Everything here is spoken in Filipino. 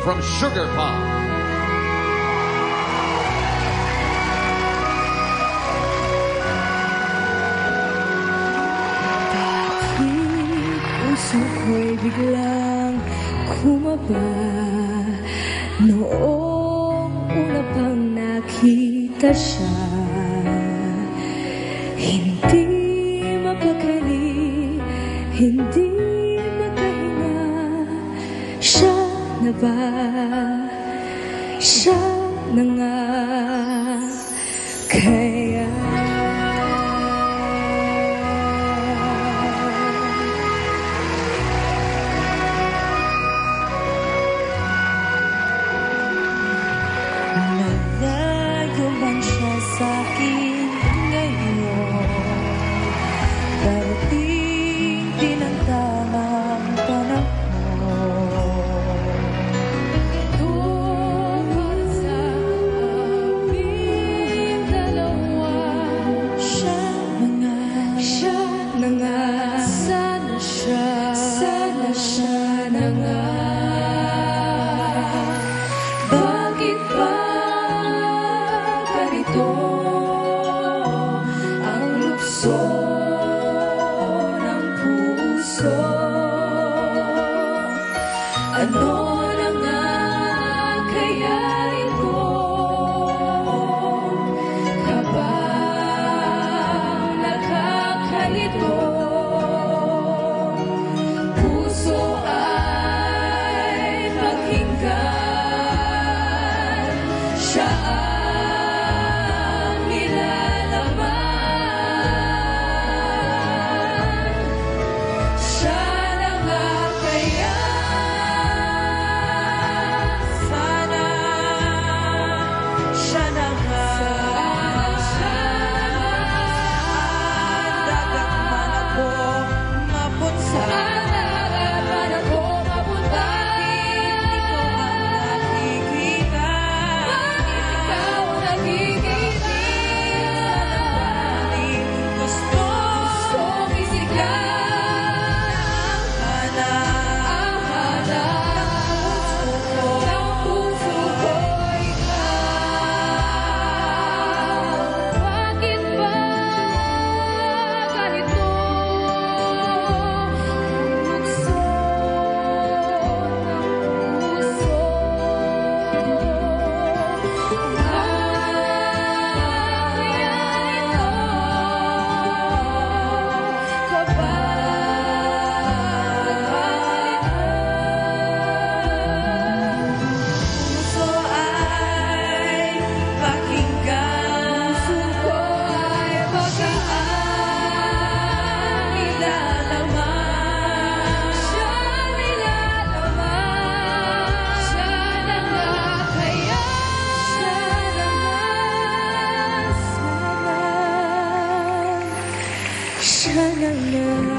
from Sugar Pop. Puso ko'y biglang kumaba noong una pang nakita siya. Hindi mapakali, hindi makahinga. Siya na ba? Siya na nga kaya? Malayo man siya sa'kin ngayon, darating din ang tamang panahon. Doon para sa aming dalawa, siya na nga, sana siya na nga. Bakit ba ganito ang lukso ng puso? Ano na nga kayain ko? Kapag nakakalito, puso ay pakinggan. Siya ang nilalaman. Siya na nga kaya? Sana siya na nga. Dagat man ako mapunta, Saan ako mapunta? ikaw ang nakikita. Bakit ikaw ang nakikita? Gusto Gustong isigaw ang hanap ng puso ko, ikaw. Bakit ba ganito ang lukso ng puso? puso ay pakinggan. Siya ang nilalaman. Siya na nga.